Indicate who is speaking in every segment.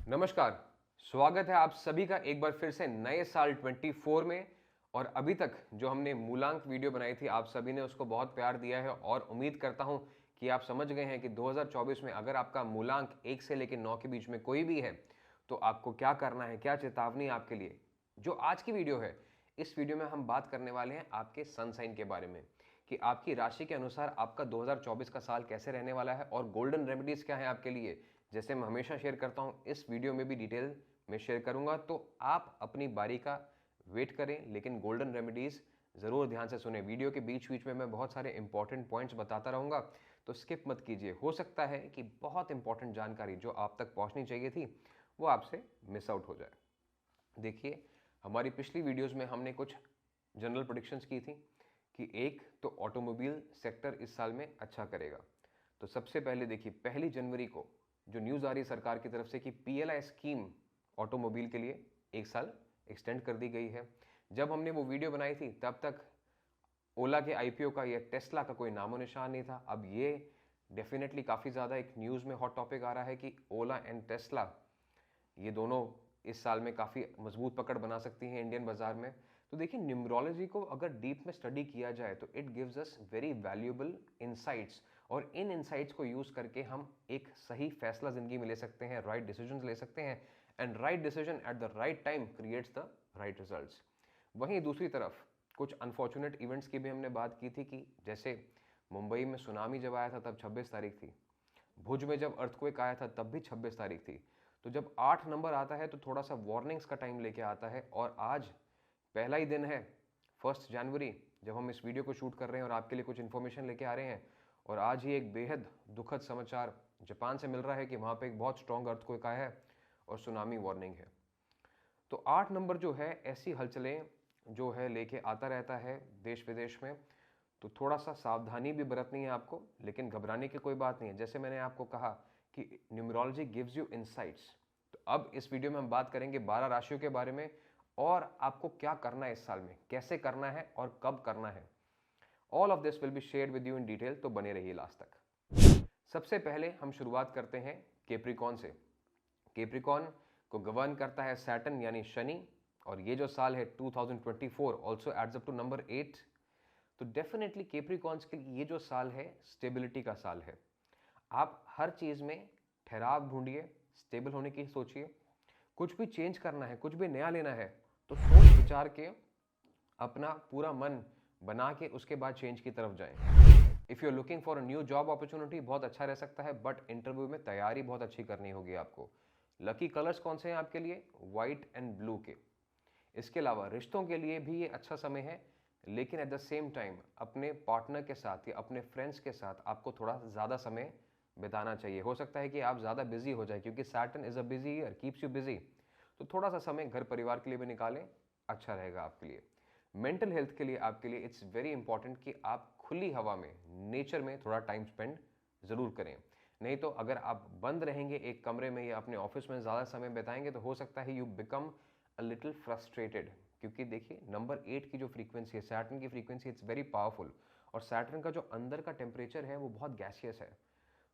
Speaker 1: नमस्कार। स्वागत है आप सभी का एक बार फिर से नए साल 24 में। और अभी तक जो हमने मूलांक वीडियो बनाई थी आप सभी ने उसको बहुत प्यार दिया है और उम्मीद करता हूं कि आप समझ गए हैं कि 2024 में अगर आपका मूलांक 1 से लेकर 9 के बीच में कोई भी है तो आपको क्या करना है, क्या चेतावनी आपके लिए। जो आज की वीडियो है, इस वीडियो में हम बात करने वाले हैं आपके सन साइन के बारे में कि आपकी राशि के अनुसार आपका 2024 का साल कैसे रहने वाला है और गोल्डन रेमेडीज क्या है आपके लिए। जैसे मैं हमेशा शेयर करता हूं, इस वीडियो में भी डिटेल में शेयर करूंगा, तो आप अपनी बारी का वेट करें, लेकिन गोल्डन रेमेडीज जरूर ध्यान से सुने। वीडियो के बीच बीच में मैं बहुत सारे इंपॉर्टेंट पॉइंट्स बताता रहूंगा, तो स्किप मत कीजिए। हो सकता है कि बहुत इंपॉर्टेंट जानकारी जो आप तक पहुंचनी चाहिए थी वो आपसे मिस आउट हो जाए। देखिए, हमारी पिछली वीडियोस में हमने कुछ जनरल प्रेडिक्शंस की थी कि एक तो ऑटोमोबाइल सेक्टर इस साल में अच्छा करेगा। तो सबसे पहले देखिए, 1 जनवरी को जो न्यूज़ आ रही है सरकार की तरफ से कि पीएलआई स्कीम ऑटोमोबाइल के लिए 1 साल एक्सटेंड कर दी गई है। जब हमने वो वीडियो बनाई थी तब तक ओला के आईपीओ का या टेस्ला का कोई नामो निशान नहीं था। अब ये डेफिनेटली काफ़ी ज़्यादा एक न्यूज़ में हॉट टॉपिक आ रहा है कि ओला एंड टेस्ला ये दोनों इस साल में काफ़ी मजबूत पकड़ बना सकती हैं इंडियन बाजार में। तो देखिए, न्यूमरोलॉजी को अगर डीप में स्टडी किया जाए तो it gives us very valuable insights, और इन इनसाइट्स को यूज़ करके हम एक सही फैसला ज़िंदगी में ले सकते हैं, राइट डिसीजन ले सकते हैं, and right decision at the right time creates the right results. वहीं दूसरी तरफ कुछ अनफॉर्चुनेट इवेंट्स की भी हमने बात की थी कि जैसे मुंबई में सुनामी जब आया था तब 26 तारीख थी, भुज में जब अर्थक्वेक आया था तब भी 26 तारीख थी। तो जब 8 नंबर आता है तो थोड़ा सा वार्निंग्स का टाइम लेके आता है, और आज पहला ही दिन है 1 जनवरी जब हम इस वीडियो को शूट कर रहे हैं और आपके लिए कुछ इन्फॉर्मेशन लेके आ रहे हैं। और आज ही एक बेहद दुखद समाचार जापान से मिल रहा है कि वहाँ पे एक बहुत स्ट्रॉन्ग अर्थक्वेक आया है और सुनामी वार्निंग है। तो 8 नंबर जो है ऐसी हलचलें जो है लेके आता रहता है देश विदेश में, तो थोड़ा सा सावधानी भी बरतनी है आपको, लेकिन घबराने की कोई बात नहीं है। जैसे मैंने आपको कहा कि न्यूमरोलॉजी गिव्स यू इनसाइट्स, तो अब इस वीडियो में हम बात करेंगे 12 राशियों के बारे में और आपको क्या करना है इस साल में, कैसे करना है और कब करना है। All of this will be shared with you in detail, तो बने रहिए लास्ट तक। सबसे पहले हम शुरुआत करते हैं केप्रिकॉन से। केप्रिकॉन को गवर्न करता है सैटर्न यानी शनि, और ये जो साल है 2024 also adds up to number 8। तो डेफिनेटली केप्रिकॉन्स के लिए ये जो साल है स्टेबिलिटी का साल है। आप हर चीज़ में ठहराव ढूंढिए, स्टेबल होने की सोचिए। कुछ भी चेंज करना है, कुछ भी नया लेना है, तो सोच विचार के अपना पूरा मन बना के उसके बाद चेंज की तरफ जाएं। If you are looking for a new job opportunity बहुत अच्छा रह सकता है, बट इंटरव्यू में तैयारी बहुत अच्छी करनी होगी आपको। लकी कलर्स कौन से हैं आपके लिए? व्हाइट एंड ब्लू के। इसके अलावा रिश्तों के लिए भी ये अच्छा समय है, लेकिन एट द सेम टाइम अपने पार्टनर के साथ या अपने फ्रेंड्स के साथ आपको थोड़ा ज़्यादा समय बिताना चाहिए। हो सकता है कि आप ज़्यादा बिजी हो जाए, क्योंकि Saturn is a busy year, keeps you busy. तो थोड़ा सा समय घर परिवार के लिए भी निकालें, अच्छा रहेगा आपके लिए। मेंटल हेल्थ के लिए आपके लिए इट्स वेरी इंपॉर्टेंट कि आप खुली हवा में, नेचर में थोड़ा टाइम स्पेंड ज़रूर करें। नहीं तो अगर आप बंद रहेंगे एक कमरे में या अपने ऑफिस में ज़्यादा समय बिताएंगे तो हो सकता है you become a little frustrated. क्योंकि देखिए, नंबर 8 की जो फ्रीक्वेंसी है, सैटर्न की फ्रीक्वेंसी, इट्स वेरी पावरफुल, और सैटर्न का जो अंदर का टेम्परेचर है वो बहुत गैसियस है।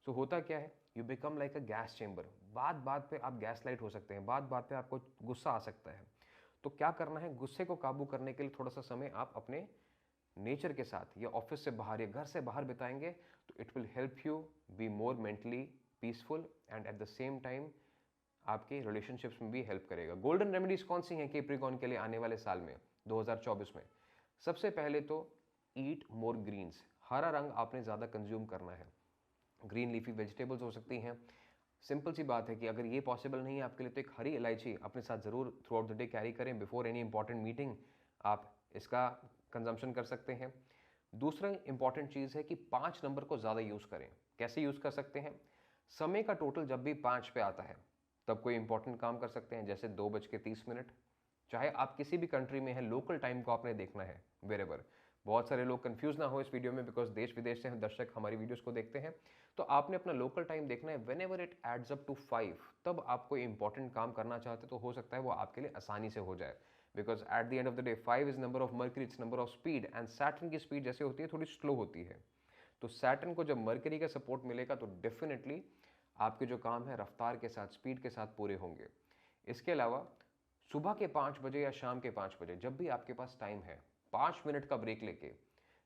Speaker 1: सो होता क्या है, you become like a gas chamber. बात बात पे आप गैस लाइट हो सकते हैं, बात बात पे आपको गुस्सा आ सकता है। तो क्या करना है, गुस्से को काबू करने के लिए थोड़ा सा समय आप अपने नेचर के साथ या ऑफिस से बाहर या घर से बाहर बिताएंगे तो it will help you be more mentally peaceful, and at the same time आपके रिलेशनशिप्स में भी हेल्प करेगा। गोल्डन रेमेडीज कौन सी हैं केप्रिकॉन के लिए आने वाले साल में 2024 में? सबसे पहले तो ईट मोर ग्रीन्स। हरा रंग आपने ज़्यादा कंज्यूम करना है। ग्रीन लीफी वेजिटेबल्स हो सकती हैं। सिंपल सी बात है कि अगर ये पॉसिबल नहीं है आपके लिए तो एक हरी इलायची अपने साथ ज़रूर through out the day carry करें। बिफोर एनी इंपॉर्टेंट मीटिंग आप इसका कंजम्पशन कर सकते हैं। दूसरा इंपॉर्टेंट चीज़ है कि 5 नंबर को ज़्यादा यूज़ करें। कैसे यूज़ कर सकते हैं? समय का टोटल जब भी 5 पे आता है तब कोई इंपॉर्टेंट काम कर सकते हैं, जैसे 2:30 चाहे आप किसी भी कंट्री में हैं, लोकल टाइम को आपने देखना है वेरेवर। बहुत सारे लोग कंफ्यूज ना हो इस वीडियो में, बिकॉज देश विदेश से दर्शक हमारी वीडियोस को देखते हैं। तो आपने अपना लोकल टाइम देखना है। Whenever it adds up to 5, तब आप कोई इंपॉर्टेंट काम करना चाहते तो हो सकता है वो आपके लिए आसानी से हो जाए, because at the end of the day 5 is number of mercury, it's number of speed, and Saturn की स्पीड जैसे होती है थोड़ी स्लो होती है। तो सैटर्न को जब मर्करी का सपोर्ट मिलेगा तो डेफिनेटली आपके जो काम है रफ्तार के साथ, स्पीड के साथ पूरे होंगे। इसके अलावा सुबह के 5 बजे या शाम के 5 बजे जब भी आपके पास टाइम है, 5 मिनट का ब्रेक लेके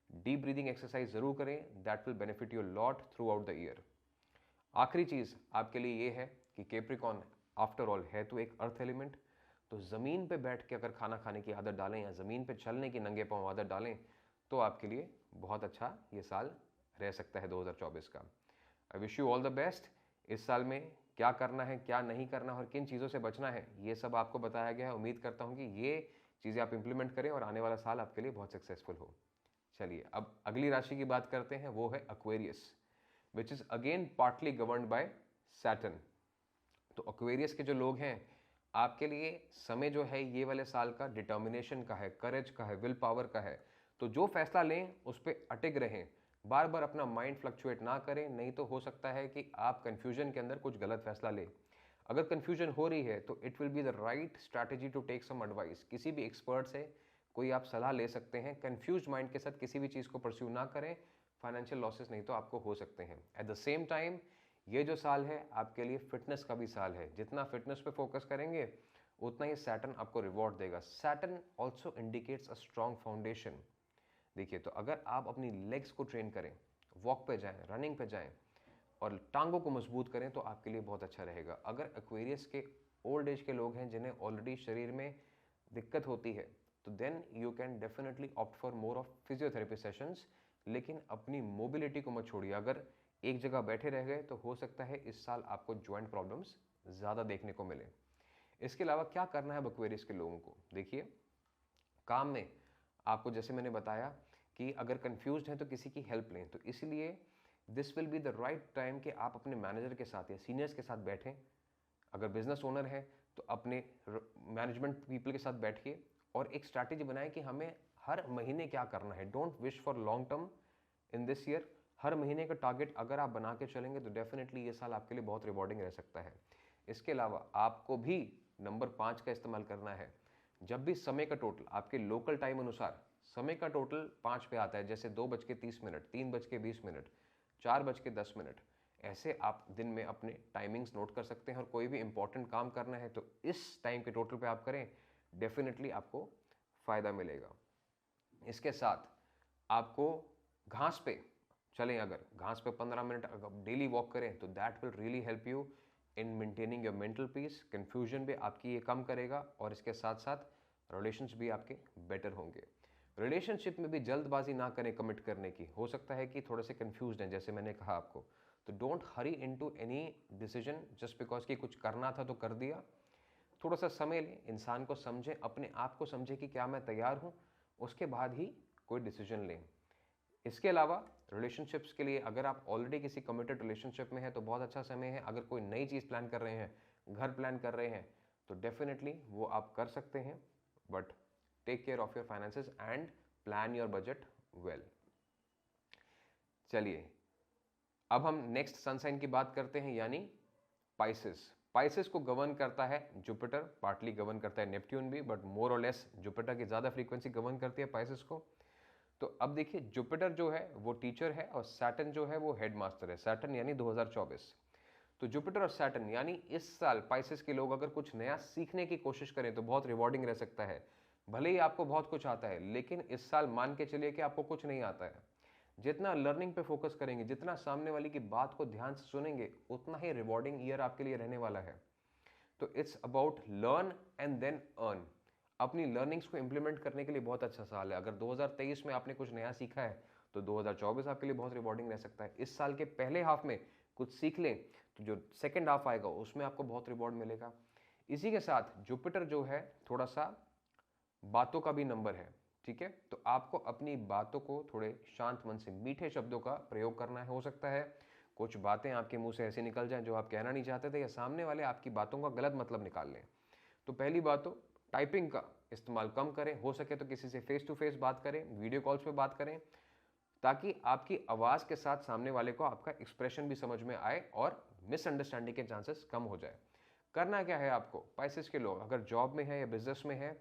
Speaker 1: डीप ब्रीदिंग एक्सरसाइज जरूर करें। That will benefit you lot through out the year. आखिरी चीज आपके लिए ये है कि कैप्रिकॉन आफ्टर ऑल है तो एक अर्थ एलिमेंट, तो जमीन पे बैठ के अगर खाना खाने की आदत डालें या जमीन पे चलने की नंगे पांव आदत डालें तो आपके लिए बहुत अच्छा ये साल रह सकता है 2024 का। I wish you all the best. इस साल में क्या करना है, क्या नहीं करना और किन चीज़ों से बचना है, ये सब आपको बताया गया है। उम्मीद करता हूँ कि ये चीज़ें आप इंप्लीमेंट करें और आने वाला साल आपके लिए बहुत सक्सेसफुल हो। चलिए अब अगली राशि की बात करते हैं, वो है Aquarius, which is again partly governed bye Saturn. तो एक्वेरियस के जो लोग हैं, आपके लिए समय जो है ये वाले साल का डिटर्मिनेशन का है, करेज का है, विल पावर का है। तो जो फैसला लें उस पर अटिक रहें, बार बार अपना माइंड फ्लक्चुएट ना करें, नहीं तो हो सकता है कि आप कंफ्यूजन के अंदर कुछ गलत फैसला लें। अगर कंफ्यूजन हो रही है तो it will be the right strategy to take some advice. किसी भी एक्सपर्ट से कोई आप सलाह ले सकते हैं। कंफ्यूज माइंड के साथ किसी भी चीज़ को परस्यू ना करें, फाइनेंशियल लॉसेस नहीं तो आपको हो सकते हैं। एट द सेम टाइम ये जो साल है आपके लिए फिटनेस का भी साल है। जितना फिटनेस पे फोकस करेंगे उतना ही सैटर्न आपको रिवॉर्ड देगा। Saturn also indicates a strong foundation. देखिए, तो अगर आप अपनी लेग्स को ट्रेन करें, वॉक पे जाएं, रनिंग पे जाएं और टांगों को मजबूत करें तो आपके लिए बहुत अच्छा रहेगा। अगर एक्वेरियस के ओल्ड एज के लोग हैं जिन्हें ऑलरेडी शरीर में दिक्कत होती है तो then you can definitely opt for more of physiotherapy sessions, लेकिन अपनी मोबिलिटी को मत छोड़िए। अगर एक जगह बैठे रह गए तो हो सकता है इस साल आपको जॉइंट प्रॉब्लम्स ज़्यादा देखने को मिले। इसके अलावा क्या करना है एक्वेरियस के लोगों को, देखिए काम में आपको जैसे मैंने बताया कि अगर कंफ्यूज्ड हैं तो किसी की हेल्प लें। तो इसलिए this will be the right time कि आप अपने मैनेजर के साथ या सीनियर्स के साथ बैठें। अगर बिजनेस ओनर है तो अपने मैनेजमेंट पीपल के साथ बैठिए और एक स्ट्रैटेजी बनाएं कि हमें हर महीने क्या करना है। Don't wish for long term in this year. हर महीने का टारगेट अगर आप बना के चलेंगे तो डेफिनेटली ये साल आपके लिए बहुत रिवॉर्डिंग रह सकता है। इसके अलावा आपको भी नंबर 5 का इस्तेमाल करना है। जब भी समय का टोटल आपके लोकल टाइम अनुसार समय का टोटल 5 पे आता है, जैसे 2:30, 3:20, 4:10, ऐसे आप दिन में अपने टाइमिंग्स नोट कर सकते हैं और कोई भी इंपॉर्टेंट काम करना है तो इस टाइम के टोटल पे आप करें, डेफिनेटली आपको फ़ायदा मिलेगा। इसके साथ आपको घास पे चलें, अगर घास पे 15 मिनट अगर डेली वॉक करें तो that will really help you in maintaining your mental peace. Confusion भी आपकी ये कम करेगा और इसके साथ साथ रिलेशंस भी आपके बेटर होंगे। रिलेशनशिप में भी जल्दबाजी ना करें कमिट करने की। हो सकता है कि थोड़े से कंफ्यूज हैं, जैसे मैंने कहा आपको, तो don't Hari into any decision just because कि कुछ करना था तो कर दिया। थोड़ा सा समय लें, इंसान को समझें, अपने आप को समझें कि क्या मैं तैयार हूँ, उसके बाद ही कोई डिसीजन लें। इसके अलावा रिलेशनशिप्स के लिए अगर आप ऑलरेडी किसी कमिटेड रिलेशनशिप में हैं तो बहुत अच्छा समय है। अगर कोई नई चीज़ प्लान कर रहे हैं, घर प्लान कर रहे हैं, तो डेफिनेटली वो आप कर सकते हैं, but take care of your finances and plan your budget well. चलिए अब हम नेक्स्ट सन साइन की बात करते हैं, यानी पाइसेस। पाइसेस को गवर्न करता है जुपिटर, पार्टली गवर्न करता है नेपट्यून भी, बट मोर और लेस जुपिटर की ज़्यादा फ्रीक्वेंसी गवर्न करती है पाइसेस को। तो अब देखिए, जुपिटर जो है वो टीचर है और सैटर्न जो है वो हेडमास्टर है। सैटर्न यानी 2024। तो जुपिटर और सैटर्न यानी इस साल पाइसेस के लोग अगर कुछ नया सीखने की कोशिश करें तो बहुत रिवॉर्डिंग रह सकता है। भले ही आपको बहुत कुछ आता है, लेकिन इस साल मान के चलिए कि आपको कुछ नहीं आता है। जितना लर्निंग पे फोकस करेंगे, जितना सामने वाले की बात को ध्यान से सुनेंगे, उतना ही रिवॉर्डिंग ईयर आपके लिए रहने वाला है। तो it's about learn and then earn. अपनी लर्निंग्स को इंप्लीमेंट करने के लिए बहुत अच्छा साल है। अगर 2023 में आपने कुछ नया सीखा है तो 2024 आपके लिए बहुत रिवॉर्डिंग रह सकता है। इस साल के पहले हाफ में कुछ सीख लें तो जो सेकेंड हाफ आएगा उसमें आपको बहुत रिवॉर्ड मिलेगा। इसी के साथ जुपिटर जो है थोड़ा सा बातों का भी नंबर है, ठीक है। तो आपको अपनी बातों को थोड़े शांत मन से मीठे शब्दों का प्रयोग करना है। हो सकता है कुछ बातें आपके मुंह से ऐसे निकल जाएं जो आप कहना नहीं चाहते थे, या सामने वाले आपकी बातों का गलत मतलब निकाल लें। तो पहली बात तो टाइपिंग का इस्तेमाल कम करें। हो सके तो किसी से फेस टू फेस बात करें, वीडियो कॉल्स पे बात करें, ताकि आपकी आवाज़ के साथ सामने वाले को आपका एक्सप्रेशन भी समझ में आए और मिसअंडरस्टैंडिंग के चांसेस कम हो जाए। करना क्या है आपको, पाइसेस के लोग अगर जॉब में है या बिजनेस में है,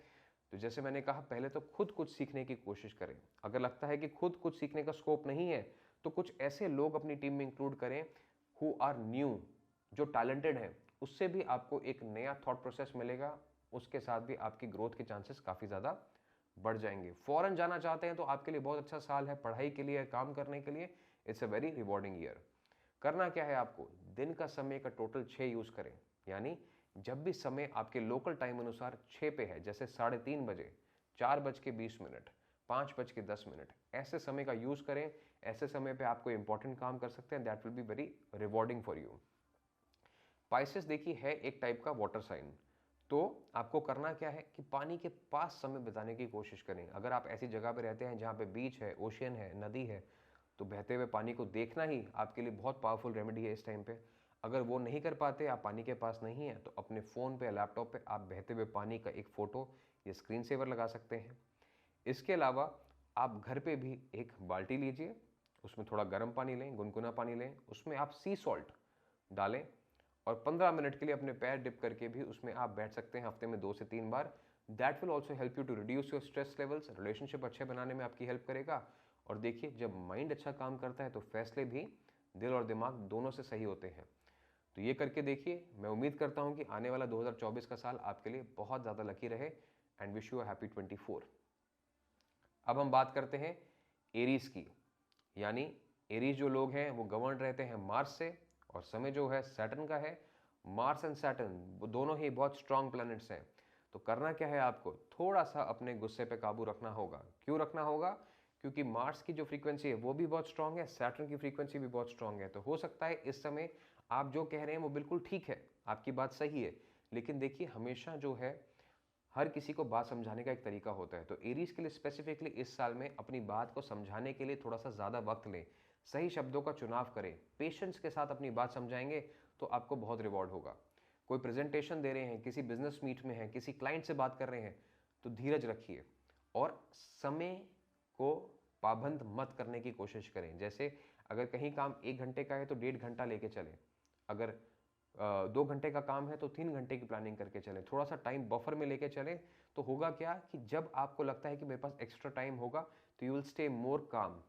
Speaker 1: तो जैसे मैंने कहा पहले तो खुद कुछ सीखने की कोशिश करें। अगर लगता है कि खुद कुछ सीखने का स्कोप नहीं है तो कुछ ऐसे लोग अपनी टीम में इंक्लूड करें हु आर न्यू, जो टैलेंटेड है उससे भी आपको एक नया थॉट प्रोसेस मिलेगा, उसके साथ भी आपकी ग्रोथ के चांसेस काफ़ी ज़्यादा बढ़ जाएंगे। फॉरेन जाना चाहते हैं तो आपके लिए बहुत अच्छा साल है, पढ़ाई के लिए, काम करने के लिए it's a very rewarding year. करना क्या है आपको, दिन का समय का टोटल 6 यूज़ करें, यानी जब भी समय आपके लोकल टाइम अनुसार 6 पे है, जैसे 3:30 बजे, 4:20, 5:10, ऐसे समय का यूज़ करें। ऐसे समय पे आप कोई इंपॉर्टेंट काम कर सकते हैं, that will B very rewarding for you. Pisces देखिए है एक टाइप का वाटर साइन, तो आपको करना क्या है कि पानी के पास समय बिताने की कोशिश करें। अगर आप ऐसी जगह पे रहते हैं जहाँ पे बीच है, ओशियन है, नदी है, तो बहते हुए पानी को देखना ही आपके लिए बहुत पावरफुल रेमेडी है इस टाइम पे। अगर वो नहीं कर पाते, आप पानी के पास नहीं है, तो अपने फ़ोन पे, लैपटॉप पे आप बहते हुए पानी का एक फ़ोटो या स्क्रीन सेवर लगा सकते हैं। इसके अलावा आप घर पे भी एक बाल्टी लीजिए, उसमें थोड़ा गर्म पानी लें, गुनगुना पानी लें, उसमें आप सी सॉल्ट डालें और 15 मिनट के लिए अपने पैर डिप करके भी उसमें आप बैठ सकते हैं हफ्ते में 2 से 3 बार। That will also help you to reduce your stress levels, relationship अच्छे बनाने में आपकी हेल्प करेगा। और देखिए जब माइंड अच्छा काम करता है तो फैसले भी दिल और दिमाग दोनों से सही होते हैं। तो ये करके देखिए, मैं उम्मीद करता हूँ कि आने वाला 2024 का साल आपके लिए बहुत ज़्यादा लकी रहे and wish you a happy 24। अब हम बात करते हैं एरीज की, यानी एरीज जो लोग हैं वो गवर्न रहते हैं मार्स से, और समय जो है सैटर्न का है। मार्स एंड सैटर्न दोनों ही बहुत स्ट्रांग प्लैनेट्स हैं। तो करना क्या है आपको, थोड़ा सा अपने गुस्से पे काबू रखना होगा। क्यों रखना होगा, क्योंकि मार्स की जो फ्रीक्वेंसी है वो भी बहुत स्ट्रांग है, सैटर्न की फ्रीक्वेंसी भी बहुत स्ट्रांग है। तो हो सकता है इस समय आप जो कह रहे हैं वो बिल्कुल ठीक है, आपकी बात सही है, लेकिन देखिए हमेशा जो है हर किसी को बात समझाने का एक तरीका होता है। तो एरीज के लिए स्पेसिफिकली इस साल में अपनी बात को समझाने के लिए थोड़ा सा ज़्यादा वक्त लें, सही शब्दों का चुनाव करें, पेशेंस के साथ अपनी बात समझाएंगे तो आपको बहुत रिवॉर्ड होगा। कोई प्रेजेंटेशन दे रहे हैं, किसी बिजनेस मीट में हैं, किसी क्लाइंट से बात कर रहे हैं, तो धीरज रखिए और समय को पाबंद मत करने की कोशिश करें। जैसे अगर कहीं काम 1 घंटे का है तो 1.5 घंटा लेके चलें, अगर 2 घंटे का काम है तो 3 घंटे की प्लानिंग करके चलें, थोड़ा सा टाइम बफर में लेके चलें। तो होगा क्या कि जब आपको लगता है कि मेरे पास एक्स्ट्रा टाइम होगा तो यू विल स्टे मोर काम।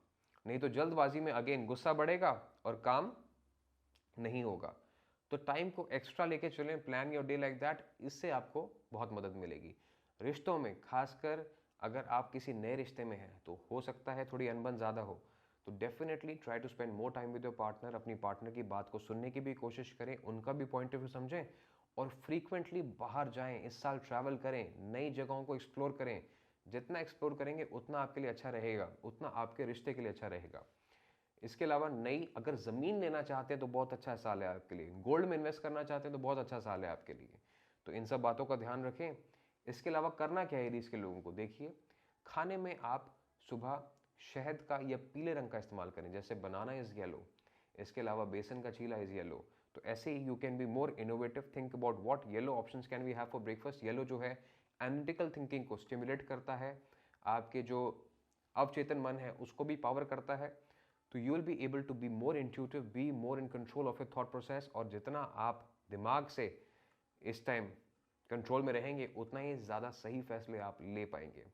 Speaker 1: नहीं तो जल्दबाजी में अगेन गुस्सा बढ़ेगा और काम नहीं होगा। तो टाइम को एक्स्ट्रा लेके चलें, plan your day like that, इससे आपको बहुत मदद मिलेगी। रिश्तों में खासकर अगर आप किसी नए रिश्ते में हैं तो हो सकता है थोड़ी अनबन ज़्यादा हो, तो definitely try to spend more time with your partner. अपनी पार्टनर की बात को सुनने की भी कोशिश करें, उनका भी पॉइंट ऑफ व्यू समझें और फ्रीक्वेंटली बाहर जाएं, इस साल ट्रैवल करें, नई जगहों को एक्सप्लोर करें। जितना एक्सप्लोर करेंगे उतना आपके लिए अच्छा रहेगा, उतना आपके रिश्ते के लिए अच्छा रहेगा। इसके अलावा नई अगर ज़मीन लेना चाहते हैं तो बहुत अच्छा साल है आपके लिए, गोल्ड में इन्वेस्ट करना चाहते हैं तो बहुत अच्छा साल है आपके लिए। तो इन सब बातों का ध्यान रखें। इसके अलावा करना क्या है एरीज के लोगों को, देखिए खाने में आप सुबह शहद का या पीले रंग का इस्तेमाल करें, जैसे बनाना इज़ येलो, इसके अलावा बेसन का चीला इज़ येलो। तो ऐसे ही you can be more innovative, think about what yellow options can we have for breakfast. Yellow जो है एनालिटिकल थिंकिंग को स्टिमुलेट करता है, आपके जो अवचेतन मन है उसको भी पावर करता है। तो you will be able to be more intuitive, be more in control of your thought process, और जितना आप दिमाग से इस टाइम कंट्रोल में रहेंगे उतना ही ज़्यादा सही फैसले आप ले पाएंगे।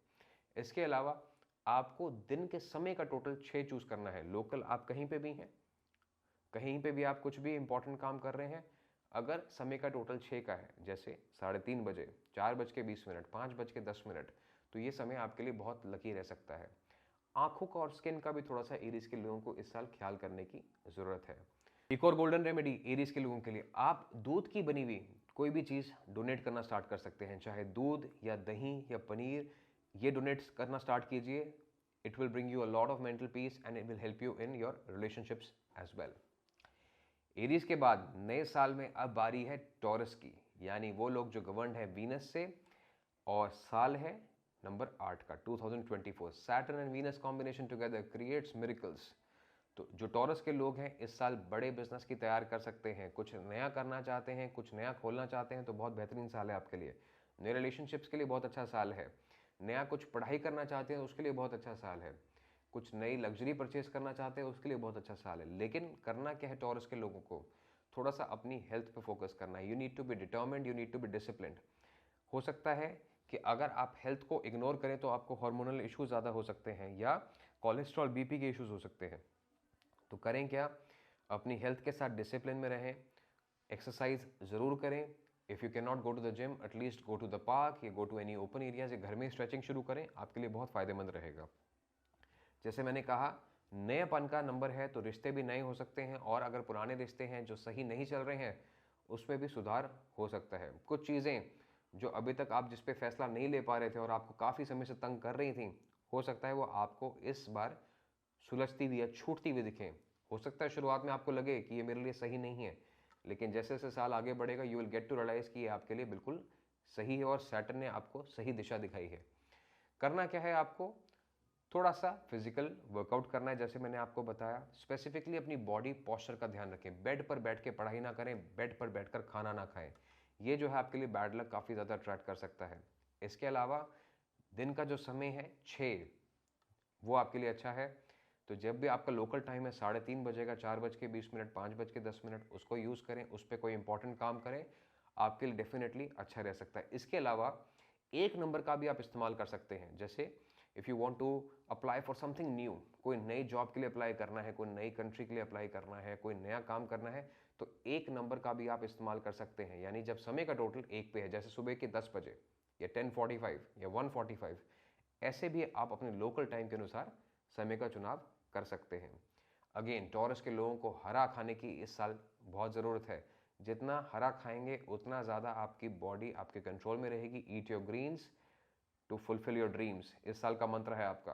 Speaker 1: इसके अलावा आपको दिन के समय का टोटल 6 चूज़ करना है। लोकल आप कहीं पे भी हैं, कहीं पे भी आप कुछ भी इंपॉर्टेंट काम कर रहे हैं, अगर समय का टोटल 6 का है, जैसे 3:30 बजे, 4:20, 5:10, तो ये समय आपके लिए बहुत लकी रह सकता है। आंखों का और स्किन का भी थोड़ा सा एरीज के लोगों को इस साल ख्याल करने की ज़रूरत है। एक और गोल्डन रेमेडी एरीज के लोगों के लिए, आप दूध की बनी हुई कोई भी चीज़ डोनेट करना स्टार्ट कर सकते हैं, चाहे दूध या दही या पनीर, ये डोनेट करना स्टार्ट कीजिए। It will bring you a lot of mental peace and it will help you in your relationships as well. Aries के बाद नए साल में अब बारी है टॉरस की, यानी वो लोग जो गवर्न है वीनस से, और साल है नंबर 8 का 2024। Saturn and Venus combination together creates miracles. तो जो टॉरस के लोग हैं इस साल बड़े बिजनेस की तैयार कर सकते हैं, कुछ नया करना चाहते हैं, कुछ नया खोलना चाहते हैं, तो बहुत बेहतरीन साल है आपके लिए। नए रिलेशनशिप्स के लिए बहुत अच्छा साल है, नया कुछ पढ़ाई करना चाहते हैं उसके लिए बहुत अच्छा साल है, कुछ नई लग्जरी परचेज करना चाहते हैं उसके लिए बहुत अच्छा साल है। लेकिन करना क्या है टॉरस के लोगों को, थोड़ा सा अपनी हेल्थ पे फोकस करना है। You need to be determined, you need to be disciplined. हो सकता है कि अगर आप हेल्थ को इग्नोर करें तो आपको हार्मोनल इश्यूज ज़्यादा हो सकते हैं या कोलेस्ट्रॉल बीपी के इश्यूज हो सकते हैं। तो करें क्या, अपनी हेल्थ के साथ डिसिप्लिन में रहें, एक्सरसाइज ज़रूर करें। If you can not go to the gym, atleast go to the park या go to any open areas, या घर में स्ट्रेचिंग शुरू करें, आपके लिए बहुत फ़ायदेमंद रहेगा। जैसे मैंने कहा, नएपन का नंबर है तो रिश्ते भी नए हो सकते हैं, और अगर पुराने रिश्ते हैं जो सही नहीं चल रहे हैं उसमें भी सुधार हो सकता है। कुछ चीज़ें जो अभी तक आप जिस पे फैसला नहीं ले पा रहे थे और आपको काफ़ी समय से तंग कर रही थी, हो सकता है वो आपको इस बार सुलझती हुई या छूटती हुई दिखें। हो सकता है शुरुआत में आपको लगे कि ये मेरे लिए सही नहीं है, लेकिन जैसे जैसे साल आगे बढ़ेगा you will get to realise कि ये आपके लिए बिल्कुल सही है और सैटर्न ने आपको सही दिशा दिखाई है। करना क्या है आपको? थोड़ा सा फिजिकल वर्कआउट करना है, जैसे मैंने आपको बताया। स्पेसिफिकली अपनी बॉडी पोस्चर का ध्यान रखें। बेड पर बैठ के पढ़ाई ना करें, बेड पर बैठकर खाना ना खाएं। ये जो है आपके लिए बैड लक काफ़ी ज़्यादा अट्रैक्ट कर सकता है। इसके अलावा दिन का जो समय है 6, वो आपके लिए अच्छा है। तो जब भी आपका लोकल टाइम है 3:30 बजे का, 4:20, 5:10, उसको यूज़ करें, उस पर कोई इंपॉर्टेंट काम करें, आपके लिए डेफिनेटली अच्छा रह सकता है। इसके अलावा एक नंबर का भी आप इस्तेमाल कर सकते हैं। जैसे if you want to apply for something new, कोई नई जॉब के लिए अप्लाई करना है, कोई नई कंट्री के लिए अप्लाई करना है, कोई नया काम करना है, तो एक नंबर का भी आप इस्तेमाल कर सकते हैं। यानी जब समय का टोटल एक पे है, जैसे सुबह के 10 बजे या 10:45 या 1:45, ऐसे भी आप अपने लोकल टाइम के अनुसार समय का चुनाव कर सकते हैं। अगेन, टॉरस के लोगों को हरा खाने की इस साल बहुत ज़रूरत है। जितना हरा खाएंगे उतना ज़्यादा आपकी बॉडी आपके कंट्रोल में रहेगी। Eat your greens to fulfil your dreams, इस साल का मंत्र है आपका।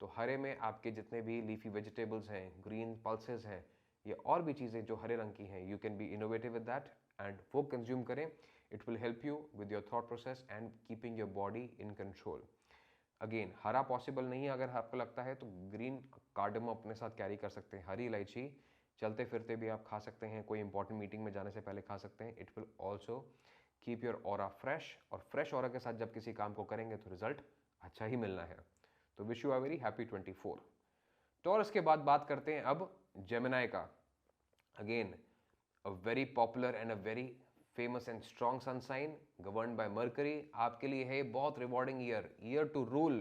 Speaker 1: तो हरे में आपके जितने भी लीफी वेजिटेबल्स हैं, ग्रीन पल्सेस हैं, या और भी चीज़ें जो हरे रंग की हैं, you can B innovative with that and वो कंज्यूम करें। It will help you with your thought process and keeping your body in control. Again, हरा पॉसिबल नहीं है अगर आपको लगता है, तो ग्रीन कार्डमम अपने साथ कैरी कर सकते हैं। हरी इलायची चलते फिरते भी आप खा सकते हैं, कोई इंपॉर्टेंट मीटिंग में जाने से पहले खा सकते हैं। It will also keep your aura fresh, और फ्रेश ऑरा के साथ जब किसी काम को करेंगे तो रिजल्ट अच्छा ही मिलना है। तो wish you a very happy 24। Taurus के बाद बात करते हैं अब जेमिनाई का। Again, a very popular and a very famous and strong sun sign govern by Mercury. आपके लिए है बहुत रिवॉर्डिंग ईयर टू रूल,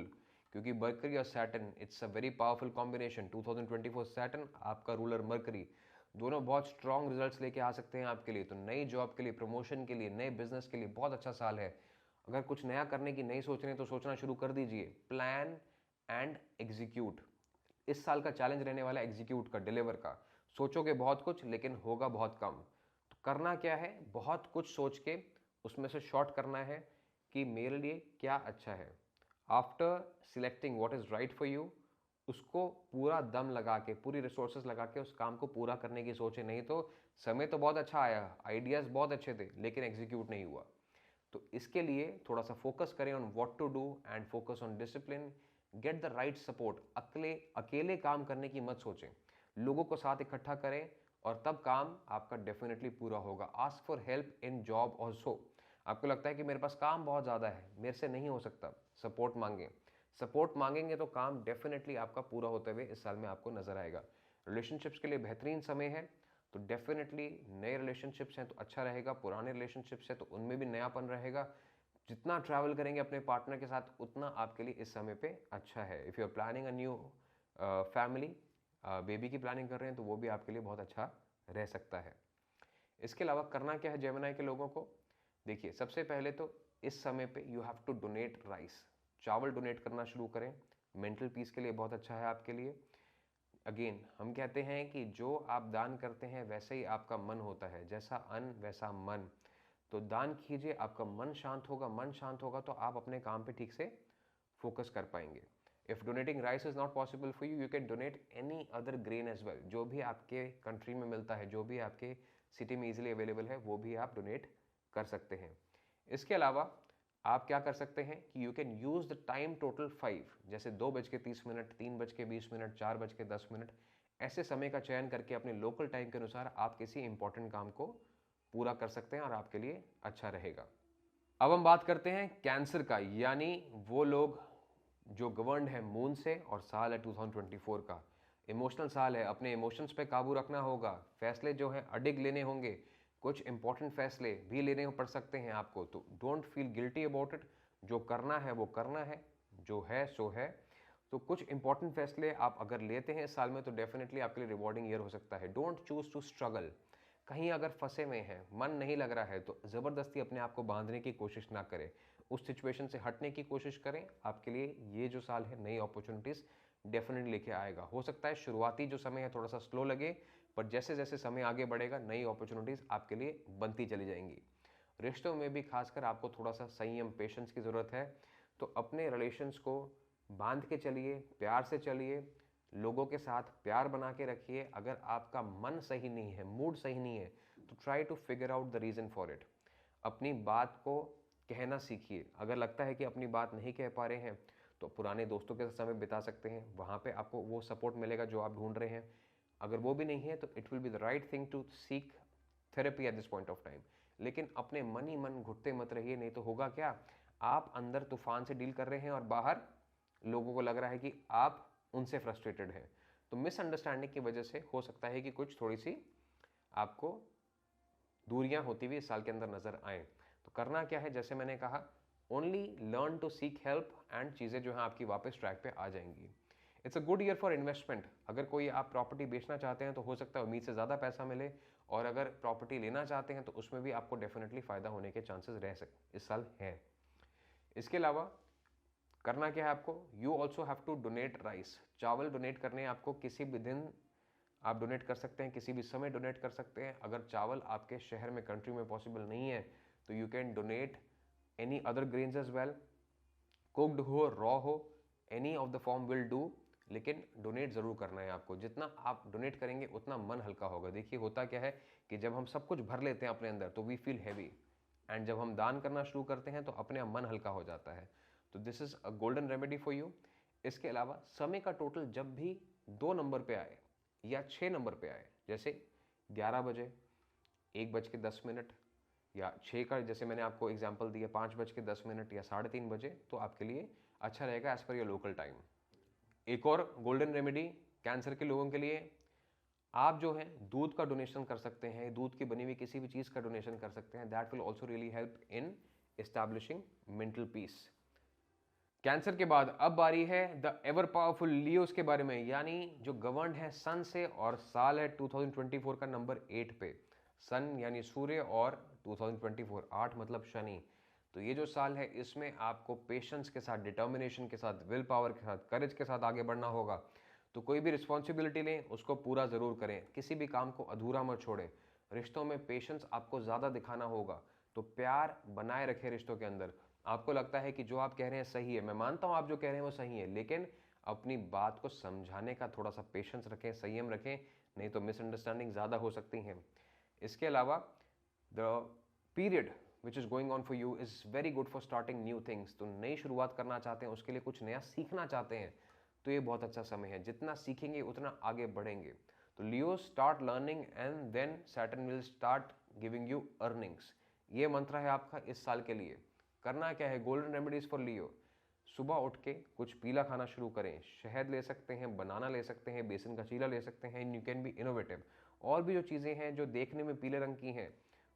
Speaker 1: क्योंकि मर्करी और Saturn, it's a very powerful combination. 2024 Saturn, आपका रूलर मर्करी, दोनों बहुत स्ट्रॉन्ग रिजल्ट्स लेके आ सकते हैं आपके लिए। तो नई जॉब के लिए, प्रमोशन के लिए, नए बिजनेस के लिए बहुत अच्छा साल है। अगर कुछ नया करने की नहीं सोच रहे हैं तो सोचना शुरू कर दीजिए। प्लान एंड एग्जीक्यूट, इस साल का चैलेंज रहने वाला एग्जीक्यूट का, डिलीवर का। सोचोगे बहुत कुछ लेकिन होगा बहुत कम। तो करना क्या है, बहुत कुछ सोच के उसमें से शॉर्ट करना है कि मेरे लिए क्या अच्छा है। After selecting what is right for you, उसको पूरा दम लगा के, पूरी रिसोर्सेज लगा के उस काम को पूरा करने की सोचे। नहीं तो समय तो बहुत अच्छा आया, आइडियाज़ बहुत अच्छे थे, लेकिन एग्जीक्यूट नहीं हुआ। तो इसके लिए थोड़ा सा फोकस करें on what to do and focus on discipline. Get the right support. अकेले काम करने की मत सोचें, लोगों को साथ इकट्ठा करें और तब काम आपका डेफिनेटली पूरा होगा। Ask for help in job also. आपको लगता है कि मेरे पास काम बहुत ज़्यादा है, मेरे से नहीं हो सकता, सपोर्ट मांगें। सपोर्ट मांगेंगे तो काम डेफिनेटली आपका पूरा होते हुए इस साल में आपको नजर आएगा। रिलेशनशिप्स के लिए बेहतरीन समय है, तो डेफिनेटली नए रिलेशनशिप्स हैं तो अच्छा रहेगा, पुराने रिलेशनशिप्स हैं तो उनमें भी नयापन रहेगा। जितना ट्रैवल करेंगे अपने पार्टनर के साथ उतना आपके लिए इस समय पे अच्छा है। If you are planning a new family, baby की प्लानिंग कर रहे हैं, तो वो भी आपके लिए बहुत अच्छा रह सकता है। इसके अलावा करना क्या है जेमिनाई के लोगों को? देखिए, सबसे पहले तो इस समय पे you have to donate rice, चावल डोनेट करना शुरू करें। मेंटल पीस के लिए बहुत अच्छा है आपके लिए। अगेन, हम कहते हैं कि जो आप दान करते हैं वैसे ही आपका मन होता है, जैसा अन्न वैसा मन। तो दान कीजिए, आपका मन शांत होगा, मन शांत होगा तो आप अपने काम पे ठीक से फोकस कर पाएंगे। If donating rice is not possible for you, you can donate any other grain as well. जो भी आपके कंट्री में मिलता है, जो भी आपके सिटी में इजीली अवेलेबल है, वो भी आप डोनेट कर सकते हैं। इसके अलावा आप क्या कर सकते हैं कि you can use the time total 5, जैसे 2:30, 3:20, 4:10, ऐसे समय का चयन करके अपने लोकल टाइम के अनुसार आप किसी इंपॉर्टेंट काम को पूरा कर सकते हैं और आपके लिए अच्छा रहेगा। अब हम बात करते हैं कैंसर का, यानी वो लोग जो गवर्नड है मून से, और साल है 2024 का। इमोशनल साल है, अपने इमोशंस पे काबू रखना होगा। फैसले जो हैं अडिग लेने होंगे, कुछ इंपॉर्टेंट फैसले भी लेने पड़ सकते हैं आपको। तो don't feel guilty about it, जो करना है वो करना है, जो है सो है। तो कुछ इंपॉर्टेंट फैसले आप अगर लेते हैं इस साल में तो डेफिनेटली आपके लिए रिवॉर्डिंग ईयर हो सकता है। डोंट चूज टू स्ट्रगल, कहीं अगर फंसे में हैं, मन नहीं लग रहा है, तो ज़बरदस्ती अपने आप को बांधने की कोशिश ना करें, उस सिचुएशन से हटने की कोशिश करें। आपके लिए ये जो साल है नई अपॉर्चुनिटीज़ डेफिनेटली लेके आएगा। हो सकता है शुरुआती जो समय है थोड़ा सा स्लो लगे, पर जैसे जैसे समय आगे बढ़ेगा नई अपॉर्चुनिटीज़ आपके लिए बनती चली जाएंगी। रिश्तों में भी खासकर आपको थोड़ा सा संयम, पेशेंस की ज़रूरत है। तो अपने रिलेशंस को बांध के चलिए, प्यार से चलिए, लोगों के साथ प्यार बना के रखिए। अगर आपका मन सही नहीं है, मूड सही नहीं है, तो try to figure out the reason for it. अपनी बात को कहना सीखिए। अगर लगता है कि अपनी बात नहीं कह पा रहे हैं, तो पुराने दोस्तों के साथ समय बिता सकते हैं, वहाँ पे आपको वो सपोर्ट मिलेगा जो आप ढूंढ रहे हैं। अगर वो भी नहीं है तो it will be the right thing to seek therapy at this point of time. लेकिन अपने मन ही मन घुटते मत रहिए, नहीं तो होगा क्या, आप अंदर तूफान से डील कर रहे हैं और बाहर लोगों को लग रहा है कि आप उनसे फ्रस्ट्रेटेड हैं। तो मिसअंडरस्टैंडिंग की वजह से हो सकता है कि कुछ थोड़ी सी आपको दूरियां होती हुई इस साल के अंदर नजर आए। तो करना क्या है, जैसे मैंने कहा, only learn to seek help and चीज़ें जो हैं आपकी वापस ट्रैक पे आ जाएंगी। It's a good year for investment. अगर कोई आप प्रॉपर्टी बेचना चाहते हैं तो हो सकता है उम्मीद से ज़्यादा पैसा मिले, और अगर प्रॉपर्टी लेना चाहते हैं तो उसमें भी आपको डेफिनेटली फ़ायदा होने के चांसेस रह सकते इस साल हैं। इसके अलावा करना क्या है आपको, you also have to donate rice. चावल डोनेट करने हैं आपको, किसी भी दिन आप डोनेट कर सकते हैं, किसी भी समय डोनेट कर सकते हैं। अगर चावल आपके शहर में, कंट्री में पॉसिबल नहीं है, तो you can donate any other grains as well. Cooked हो, रॉ हो, any of the form will do, लेकिन डोनेट ज़रूर करना है आपको। जितना आप डोनेट करेंगे उतना मन हल्का होगा। देखिए होता क्या है कि जब हम सब कुछ भर लेते हैं अपने अंदर तो वी फील हैवी, एंड जब हम दान करना शुरू करते हैं तो अपने आप मन हल्का हो जाता है। तो this is a golden remedy for you. इसके अलावा समय का टोटल जब भी 2 नंबर पे आए या 6 नंबर पे आए, जैसे 11 बजे, 1:10, या 6 का, जैसे मैंने आपको एग्जांपल दिया, 5:10 या 3:30 बजे, तो आपके लिए अच्छा रहेगा as per your local time. एक और गोल्डन रेमेडी कैंसर के लोगों के लिए, आप जो है दूध का डोनेशन कर सकते हैं, दूध की बनी हुई किसी भी चीज़ का डोनेशन कर सकते हैं। That will also really help in establishing mental peace. Cancer के बाद अब बारी है द एवर पावरफुल लियोस के बारे में, यानी जो गवर्न है सन से, और साल है 2024 का नंबर 8 पे। सन यानी सूर्य, और 2024 8 मतलब शनि। तो ये जो साल है इसमें आपको पेशेंस के साथ, डिटर्मिनेशन के साथ, विल पावर के साथ, करेज के साथ आगे बढ़ना होगा। तो कोई भी रिस्पॉन्सिबिलिटी लें उसको पूरा ज़रूर करें, किसी भी काम को अधूरा मत छोड़ें। रिश्तों में पेशेंस आपको ज़्यादा दिखाना होगा, तो प्यार बनाए रखें रिश्तों के अंदर। आपको लगता है कि जो आप कह रहे हैं सही है, मैं मानता हूं आप जो कह रहे हैं वो सही है, लेकिन अपनी बात को समझाने का थोड़ा सा पेशेंस रखें, संयम रखें, नहीं तो मिसअंडरस्टैंडिंग ज़्यादा हो सकती हैं। इसके अलावा the period which is going on for you is very good for starting new things. तो नई शुरुआत करना चाहते हैं, उसके लिए कुछ नया सीखना चाहते हैं, तो ये बहुत अच्छा समय है। जितना सीखेंगे उतना आगे बढ़ेंगे। तो Leo, start learning and then Saturn will start giving you earnings. ये मंत्र है आपका इस साल के लिए। करना क्या है, गोल्डन रेमेडीज फॉर लियो। सुबह उठ के कुछ पीला खाना शुरू करें। शहद ले सकते हैं, बनाना ले सकते हैं, बेसन का चीला ले सकते हैं। You can B innovative. और भी जो चीज़ें हैं जो देखने में पीले रंग की हैं,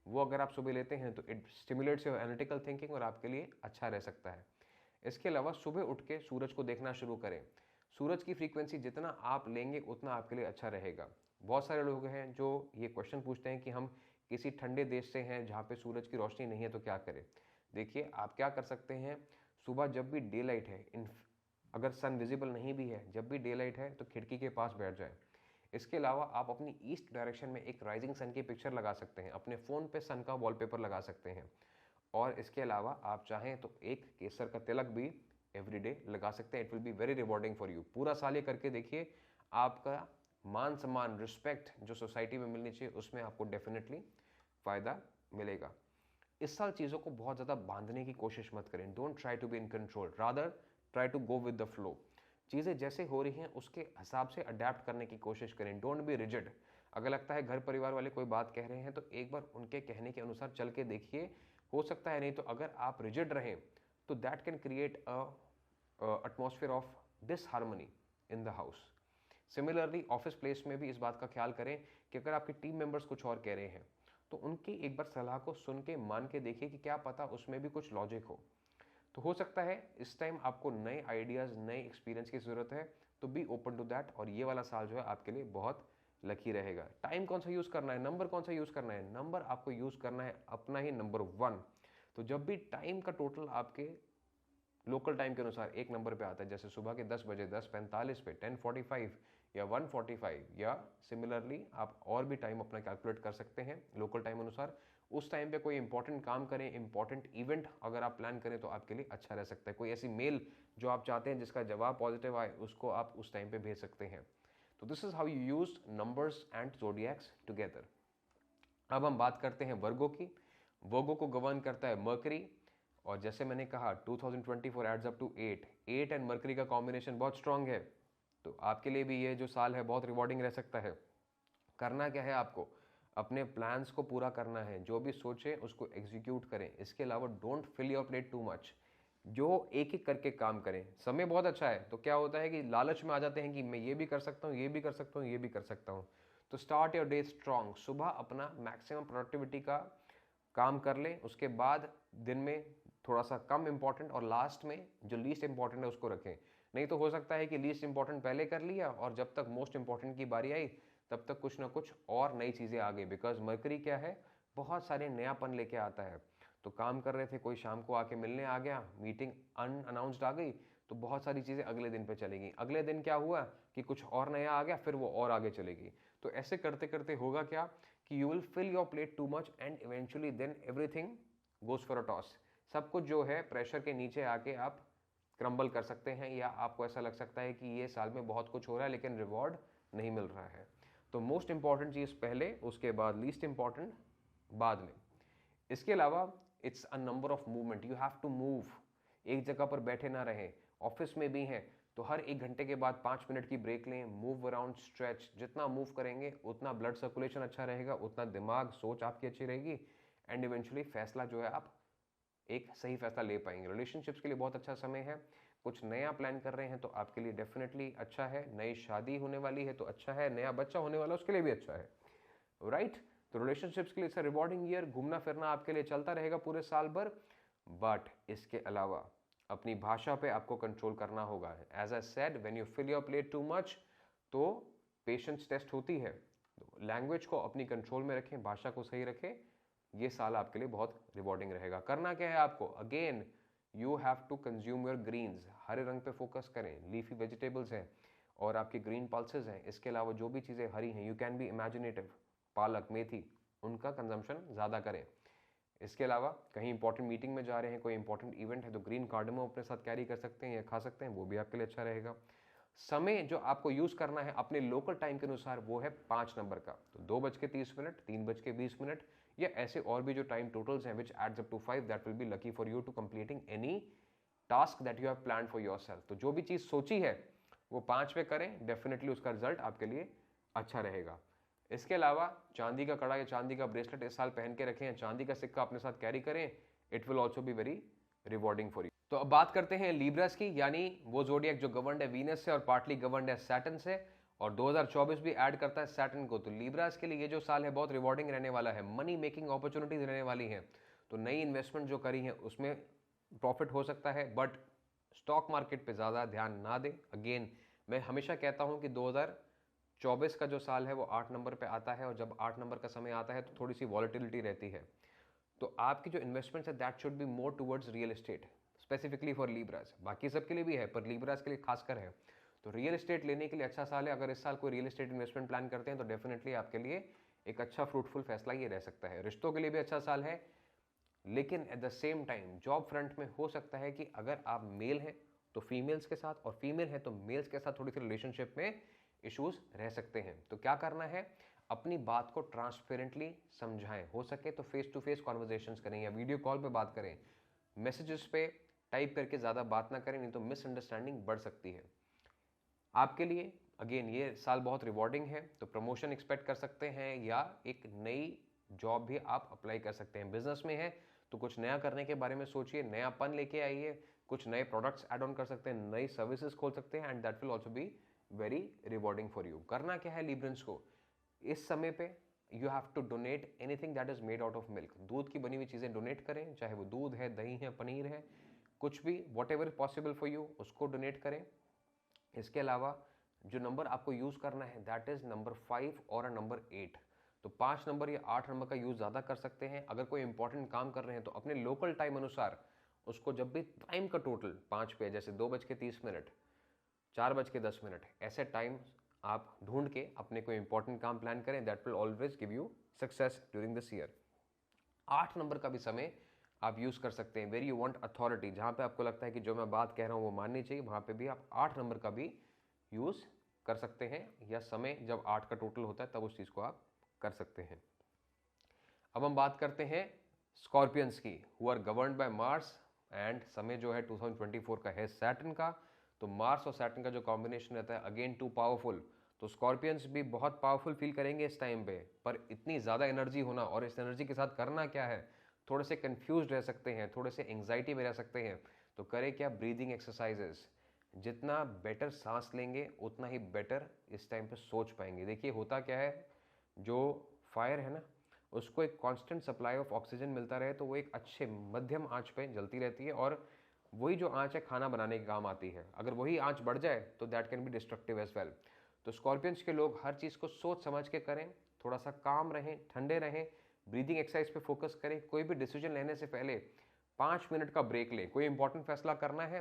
Speaker 1: वो अगर आप सुबह लेते हैं तो it stimulates your analytical thinking और आपके लिए अच्छा रह सकता है। इसके अलावा सुबह उठ के सूरज को देखना शुरू करें। सूरज की फ्रीक्वेंसी जितना आप लेंगे उतना आपके लिए अच्छा रहेगा। बहुत सारे लोग हैं जो ये क्वेश्चन पूछते हैं कि हम किसी ठंडे देश से हैं जहाँ पे सूरज की रोशनी नहीं है तो क्या करें। देखिए आप क्या कर सकते हैं, सुबह जब भी डे लाइट है, अगर सन विजिबल नहीं भी है, जब भी डे लाइट है तो खिड़की के पास बैठ जाए। इसके अलावा आप अपनी ईस्ट डायरेक्शन में एक राइजिंग सन की पिक्चर लगा सकते हैं, अपने फ़ोन पे सन का वॉलपेपर लगा सकते हैं। और इसके अलावा आप चाहें तो एक केसर का तिलक भी एवरीडे लगा सकते हैं। It will B very rewarding for you. पूरा साल ये करके देखिए, आपका मान सम्मान, रिस्पेक्ट जो सोसाइटी में मिलनी चाहिए उसमें आपको डेफिनेटली फ़ायदा मिलेगा। इस साल चीज़ों को बहुत ज़्यादा बांधने की कोशिश मत करें। Don't try to be in control, rather try to go with the flow. चीज़ें जैसे हो रही हैं उसके हिसाब से अडेप्ट करने की कोशिश करें। Don't be rigid. अगर लगता है घर परिवार वाले कोई बात कह रहे हैं तो एक बार उनके कहने के अनुसार चल के देखिए, हो सकता है, नहीं तो अगर आप रिजिड रहें तो that can create a atmosphere of disharmony in the house. Similarly office place में भी इस बात का ख्याल करें कि अगर आपके टीम मेंबर्स कुछ और कह रहे हैं तो उनकी एक बार सलाह को सुन के, मान के देखिए कि क्या पता उसमें भी कुछ लॉजिक हो। तो हो सकता है इस टाइम आपको नए आइडियाज़, नए एक्सपीरियंस की ज़रूरत है, तो बी ओपन टू दैट। और ये वाला साल जो है आपके लिए बहुत लकी रहेगा। टाइम कौन सा यूज़ करना है, नंबर कौन सा यूज़ करना है, नंबर आपको यूज़ करना है अपना ही नंबर 1। तो जब भी टाइम का टोटल आपके लोकल टाइम के अनुसार एक नंबर पे आता है, जैसे सुबह के 10 बजे 10:45 पे 10:45 या 1:45, या सिमिलरली आप और भी टाइम अपना कैलकुलेट कर सकते हैं लोकल टाइम अनुसार। उस टाइम पे कोई इंपॉर्टेंट काम करें, इंपॉर्टेंट इवेंट अगर आप प्लान करें तो आपके लिए अच्छा रह सकता है। कोई ऐसी मेल जो आप चाहते हैं जिसका जवाब पॉजिटिव आए, उसको आप उस टाइम पे भेज सकते हैं। तो this is how you use numbers and zodiacs together. अब हम बात करते हैं वर्गो की। वर्गो को गवर्न करता है मर्करी, और जैसे मैंने कहा 2024 adds up to 8 and Mercury का कॉम्बिनेशन बहुत स्ट्रांग है। तो आपके लिए भी ये जो साल है बहुत रिवॉर्डिंग रह सकता है। करना क्या है, आपको अपने प्लान्स को पूरा करना है, जो भी सोचे उसको एग्जीक्यूट करें। इसके अलावा don't fill your plate too much, जो एक एक करके काम करें। समय बहुत अच्छा है, तो क्या होता है कि लालच में आ जाते हैं कि मैं ये भी कर सकता हूँ, ये भी कर सकता हूँ, ये भी कर सकता हूँ। तो स्टार्ट योर डे स्ट्रांग, सुबह अपना मैक्सिमम प्रोडक्टिविटी का काम कर लें, उसके बाद दिन में थोड़ा सा कम इंपॉर्टेंट, और लास्ट में जो लीस्ट इंपॉर्टेंट है उसको रखें। नहीं तो हो सकता है कि लीस्ट इंपॉर्टेंट पहले कर लिया और जब तक मोस्ट इंपॉर्टेंट की बारी आई तब तक कुछ ना कुछ और नई चीज़ें आ गई। बिकॉज मरकरी क्या है, बहुत सारे नयापन लेके आता है। तो काम कर रहे थे, कोई शाम को आके मिलने आ गया, मीटिंग अनअनाउंस्ड आ गई, तो बहुत सारी चीज़ें अगले दिन पे चलेगी। अगले दिन क्या हुआ कि कुछ और नया आ गया, फिर वो और आगे चलेगी। तो ऐसे करते करते होगा क्या कि you will fill your plate too much and eventually then everything goes for a toss. सब कुछ जो है प्रेशर के नीचे आके आप क्रम्बल कर सकते हैं, या आपको ऐसा लग सकता है कि ये साल में बहुत कुछ हो रहा है लेकिन रिवॉर्ड नहीं मिल रहा है। तो मोस्ट इंपॉर्टेंट चीज़ पहले, उसके बाद लीस्ट इंपॉर्टेंट बाद में। इसके अलावा it's a number of movement, you have to move. एक जगह पर बैठे ना रहें। ऑफिस में भी हैं तो हर 1 घंटे के बाद 5 मिनट की ब्रेक लें, मूव अराउंड, स्ट्रेच। जितना मूव करेंगे उतना ब्लड सर्कुलेशन अच्छा रहेगा, उतना दिमाग सोच आपकी अच्छी रहेगी, एंड इवेंचुअली फैसला जो है आप एक सही फैसला ले पाएंगे। रिलेशनशिप्स के लिए बहुत अच्छा समय है। कुछ नया प्लान कर रहे हैं तो आपके लिए डेफिनेटली अच्छा है। नई शादी होने वाली है तो अच्छा है, नया बच्चा होने वाला है उसके लिए भी अच्छा है, राइट। तो रिलेशनशिप्स के लिए इट्स रिवॉर्डिंग ईयर। घूमना फिरना आपके लिए चलता रहेगा पूरे साल भर। बट इसके अलावा अपनी भाषा पे आपको कंट्रोल करना होगा। As I said, when you fill your plate too much तो पेशेंस टेस्ट होती है। लैंग्वेज को अपनी कंट्रोल में रखें, भाषा को सही रखें। ये साल आपके लिए बहुत रिवॉर्डिंग रहेगा। करना क्या है आपको, again you have to consume your greens. हरे रंग पे फोकस करें, लीफी वेजिटेबल्स हैं और आपके ग्रीन पल्सेस हैं। इसके अलावा जो भी चीज़ें हरी हैं, यू कैन बी इमेजिनेटिव, पालक, मेथी, उनका कंजम्पशन ज़्यादा करें। इसके अलावा कहीं इंपॉर्टेंट मीटिंग में जा रहे हैं, कोई इंपॉर्टेंट इवेंट है तो ग्रीन कार्डमम अपने साथ कैरी कर सकते हैं या खा सकते हैं, वो भी आपके लिए अच्छा रहेगा। समय जो आपको यूज़ करना है अपने लोकल टाइम के अनुसार वो है 5 नंबर का। तो 2:30, 3:20, या ऐसे और भी जो टाइम टोटल्स हैं which adds up to 5, that will be lucky for you to completing any task that you have plan for yourself. तो जो भी चीज़ सोची है वो 5 पे करें, डेफिनेटली उसका रिजल्ट आपके लिए अच्छा रहेगा। इसके अलावा चांदी का कड़ा या चांदी का ब्रेसलेट इस साल पहन के रखें, चांदी का सिक्का अपने साथ कैरी करें। It will also be very rewarding for you. तो अब बात करते हैं लीब्रास की, यानी वो जोडियक जो गवर्नड है वीनस से और पार्टली गवर्नड है सैटर्न से, और 2024 भी ऐड करता है सैटर्न को। तो लीब्रास के लिए ये जो साल है बहुत रिवॉर्डिंग रहने वाला है। मनी मेकिंग अपॉर्चुनिटीज रहने वाली हैं। तो नई इन्वेस्टमेंट जो करी है उसमें प्रॉफिट हो सकता है, बट स्टॉक मार्केट पे ज़्यादा ध्यान ना दें। अगेन मैं हमेशा कहता हूँ कि 2024 का जो साल है वो 8 नंबर पे आता है, और जब 8 नंबर का समय आता है तो थोड़ी सी वॉलेटिलिटी रहती है। तो आपकी जो इन्वेस्टमेंट्स है that should be more towards real estate, specifically for Libras. बाकी सबके लिए भी है पर लीब्रास के लिए खासकर है। तो रियल एस्टेट लेने के लिए अच्छा साल है। अगर इस साल कोई रियल एस्टेट इन्वेस्टमेंट प्लान करते हैं तो डेफिनेटली आपके लिए एक अच्छा फ्रूटफुल फैसला ये रह सकता है। रिश्तों के लिए भी अच्छा साल है, लेकिन at the same time job front में हो सकता है कि अगर आप मेल हैं तो फीमेल्स के साथ, और फीमेल है तो मेल्स के साथ थोड़ी सी रिलेशनशिप में इश्यूज रह सकते हैं। तो क्या करना है, अपनी बात को ट्रांसपेरेंटली समझाएं। हो सके तो फेस टू फेस कॉन्वर्जेशंस करें या वीडियो कॉल पे बात करें। मैसेजेस पे टाइप करके ज़्यादा बात ना करें, नहीं तो मिसअंडरस्टैंडिंग बढ़ सकती है। आपके लिए अगेन ये साल बहुत रिवॉर्डिंग है, तो प्रमोशन एक्सपेक्ट कर सकते हैं या एक नई जॉब भी आप अप्लाई कर सकते हैं। बिजनेस में है तो कुछ नया करने के बारे में सोचिए, नयापन लेके आइए, कुछ नए प्रोडक्ट्स ऐड ऑन कर सकते हैं, नई सर्विसेज खोल सकते हैं, and that will also be very rewarding for you. करना क्या है लीब्रेंस को इस समय पे, you have to donate anything that is made out of milk. दूध की बनी हुई चीज़ें डोनेट करें, चाहे वो दूध है, दही है, पनीर है, कुछ भी, what ever possible for you उसको डोनेट करें। इसके अलावा जो नंबर आपको यूज़ करना है दैट इज़ नंबर 5 और नंबर 8। तो 5 नंबर या 8 नंबर का यूज़ ज़्यादा कर सकते हैं। अगर कोई इंपॉर्टेंट काम कर रहे हैं तो अपने लोकल टाइम अनुसार उसको, जब भी टाइम का टोटल 5 पे, जैसे 2:30, 4:10, ऐसे टाइम आप ढूंढ के अपने कोई इंपॉर्टेंट काम प्लान करें, that will always give you success during this year. 8 number का भी समय आप यूज़ कर सकते हैं, वेर यू वांट अथॉरिटी, जहाँ पे आपको लगता है कि जो मैं बात कह रहा हूँ वो माननी चाहिए, वहाँ पे भी आप 8 नंबर का भी यूज़ कर सकते हैं, या समय जब 8 का टोटल होता है तब उस चीज़ को आप कर सकते हैं। अब हम बात करते हैं स्कॉर्पियंस की, who are governed by Mars, and समय जो है 2024 का है सैटर्न का। तो मार्स और सैटर्न का जो कॉम्बिनेशन रहता है अगेन टू पावरफुल, तो स्कॉर्पियंस भी बहुत पावरफुल फील करेंगे इस टाइम पे। पर इतनी ज़्यादा एनर्जी होना और इस एनर्जी के साथ करना क्या है, थोड़े से कंफ्यूज रह सकते हैं, थोड़े से एंग्जाइटी में रह सकते हैं। तो करें क्या, ब्रीदिंग एक्सरसाइजेस, जितना बेटर सांस लेंगे उतना ही बेटर इस टाइम पे सोच पाएंगे। देखिए होता क्या है, जो फायर है ना, उसको एक कांस्टेंट सप्लाई ऑफ ऑक्सीजन मिलता रहे तो वो एक अच्छे मध्यम आंच पे जलती रहती है, और वही जो आंच है खाना बनाने के काम आती है। अगर वही आंच बढ़ जाए तो that can be destructive as well. तो स्कॉर्पियंस के लोग हर चीज़ को सोच समझ के करें, थोड़ा सा काम रहें, ठंडे रहें, ब्रीदिंग एक्सरसाइज पे फोकस करें। कोई भी डिसीजन लेने से पहले 5 मिनट का ब्रेक लें। कोई इंपॉर्टेंट फैसला करना है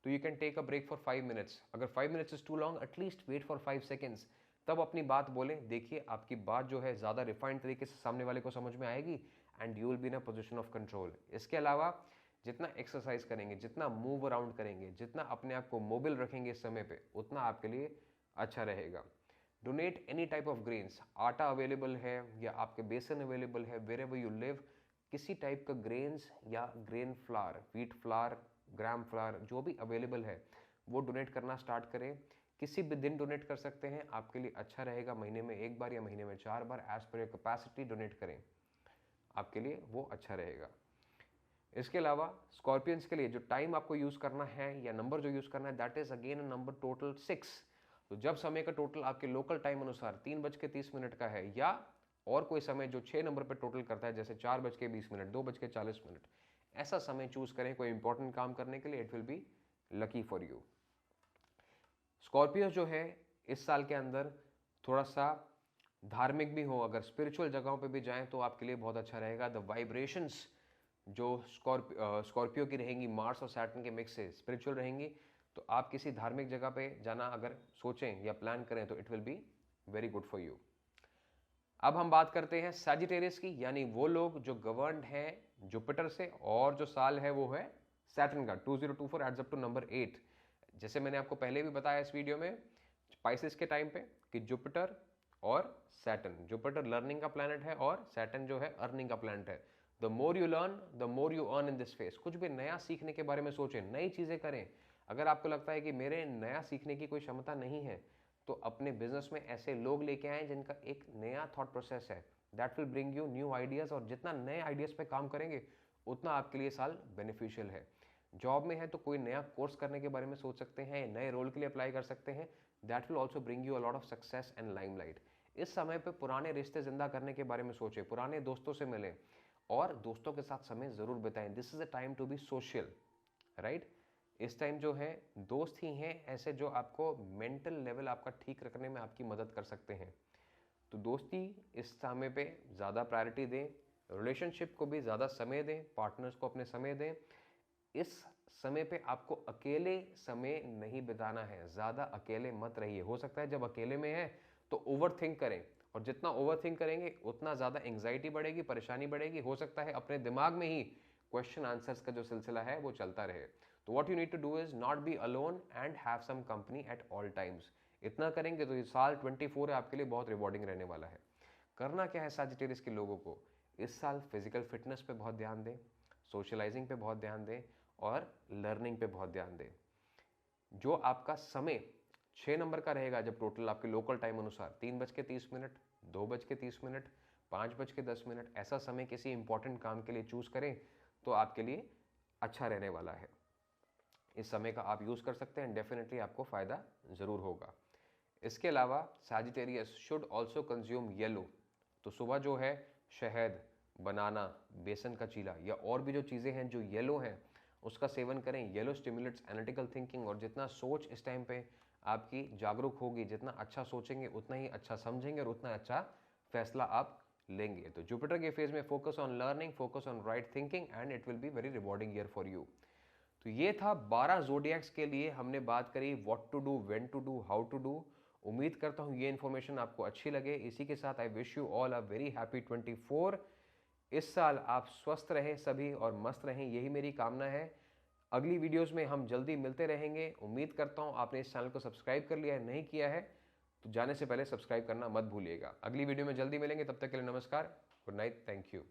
Speaker 1: तो you can take a break for 5 minutes. अगर 5 minutes is too long, at least wait for 5 seconds, तब अपनी बात बोलें। देखिए आपकी बात जो है ज़्यादा रिफाइंड तरीके से सामने वाले को समझ में आएगी, and you will be in a position of control. इसके अलावा जितना एक्सरसाइज करेंगे, जितना मूव अराउंड करेंगे, जितना अपने आप को मोबिल रखेंगे इस समय पे, उतना आपके लिए अच्छा रहेगा। Donate any type of grains, आटा अवेलेबल है या आपके बेसन अवेलेबल है, वेर एवर यू लिव, किसी टाइप का ग्रेन्स या ग्रेन फ्लावर, व्हीट फ्लावर, ग्राम फ्लावर, जो भी अवेलेबल है वो डोनेट करना स्टार्ट करें। किसी भी दिन डोनेट कर सकते हैं, आपके लिए अच्छा रहेगा। महीने में 1 बार या महीने में 4 बार, as per your capacity donate करें, आपके लिए वो अच्छा रहेगा। इसके अलावा स्कॉर्पियंस के लिए जो टाइम आपको यूज़ करना है या नंबर जो यूज़ करना है, that is again number total 6। तो जब समय का टोटल आपके लोकल टाइम अनुसार 3:30 का है, या और कोई समय जो 6 नंबर पर टोटल करता है, जैसे 4:20, 2:40, ऐसा समय चूज करें कोई इंपॉर्टेंट काम करने के लिए, it will be lucky for you. Scorpio जो है इस साल के अंदर थोड़ा सा धार्मिक भी हो, अगर स्पिरिचुअल जगहों पे भी जाएं तो आपके लिए बहुत अच्छा रहेगा। द वाइब्रेशंस जो स्कॉर्पियो की रहेंगी, मार्स और सैटर्न के मिक्स से स्पिरिचुअल रहेंगी, तो आप किसी धार्मिक जगह पे जाना अगर सोचें या प्लान करें तो it will be very good for you. अब हम बात करते हैं सैजिटेरियस की, यानी वो लोग जो गवर्नड हैं जुपिटर से, और जो साल है वो है सैटर्न का, 2024 एड्स अप टू नंबर 8। जैसे मैंने आपको पहले भी बताया इस वीडियो में स्पाइसिस के टाइम पे कि जुपिटर और सैटर्न, जुपिटर लर्निंग का प्लैनेट है और सैटर्न जो है अर्निंग का प्लैनेट है। The more you learn the more you earn in this face. कुछ भी नया सीखने के बारे में सोचें, नई चीज़ें करें। अगर आपको लगता है कि मेरे नया सीखने की कोई क्षमता नहीं है, तो अपने बिजनेस में ऐसे लोग लेके आए जिनका एक नया थॉट प्रोसेस है, that will bring you new ideas. और जितना नए आइडियाज़ पे काम करेंगे उतना आपके लिए साल बेनिफिशियल है। जॉब में है तो कोई नया कोर्स करने के बारे में सोच सकते हैं, नए रोल के लिए अप्लाई कर सकते हैं, that will also bring you a lot of success and limelight. इस समय पे पुराने रिश्ते जिंदा करने के बारे में सोचें, पुराने दोस्तों से मिलें और दोस्तों के साथ समय ज़रूर बिताएं। This is a time to be social, right. इस टाइम जो है दोस्त ही हैं ऐसे जो आपको मेंटल लेवल आपका ठीक रखने में आपकी मदद कर सकते हैं। तो दोस्ती इस समय पे ज़्यादा प्रायोरिटी दें, रिलेशनशिप को भी ज़्यादा समय दें, पार्टनर्स को अपने समय दें। इस समय पे आपको अकेले समय नहीं बिताना है, ज़्यादा अकेले मत रहिए। हो सकता है जब अकेले में है तो ओवर थिंक करें, और जितना ओवर थिंक करेंगे उतना ज़्यादा एंग्जाइटी बढ़ेगी, परेशानी बढ़ेगी। हो सकता है अपने दिमाग में ही क्वेश्चन आंसर्स का जो सिलसिला है वो चलता रहे। तो what you need to do is not be alone and have some company at all times. इतना करेंगे तो ये साल 24 है आपके लिए बहुत रिवॉर्डिंग रहने वाला है। करना क्या है सजिटेरियस के लोगों को, इस साल फिजिकल फिटनेस पे बहुत ध्यान दें, सोशलाइजिंग पे बहुत ध्यान दें और लर्निंग पे बहुत ध्यान दें। जो आपका समय 6 नंबर का रहेगा, जब टोटल आपके लोकल टाइम अनुसार 3:30, 2:30, 5:10, ऐसा समय किसी इंपॉर्टेंट काम के लिए चूज करें तो आपके लिए अच्छा रहने वाला है। इस समय का आप यूज़ कर सकते हैं, डेफिनेटली आपको फ़ायदा ज़रूर होगा। इसके अलावा Sagittarius should also consume yellow. तो सुबह जो है शहद, बनाना, बेसन का चीला या और भी जो चीज़ें हैं जो येलो हैं उसका सेवन करें। येलो स्टिमुलेट्स एनालिटिकल थिंकिंग, और जितना सोच इस टाइम पे आपकी जागरूक होगी। जितना अच्छा सोचेंगे उतना ही अच्छा समझेंगे और उतना अच्छा फैसला आप लेंगे। तो जुपिटर के फेज में focus on learning, focus on right thinking and it will B very rewarding year for you. तो ये था 12 जोडियक्स के लिए हमने बात करी, what to do, when to do, how to do. उम्मीद करता हूँ ये इन्फॉर्मेशन आपको अच्छी लगे। इसी के साथ I wish you all a very happy 24। इस साल आप स्वस्थ रहें सभी और मस्त रहें, यही मेरी कामना है। अगली वीडियोस में हम जल्दी मिलते रहेंगे। उम्मीद करता हूँ आपने इस चैनल को सब्सक्राइब कर लिया है, नहीं किया है तो जाने से पहले सब्सक्राइब करना मत भूलिएगा। अगली वीडियो में जल्दी मिलेंगे, तब तक के लिए नमस्कार, गुड नाइट, थैंक यू।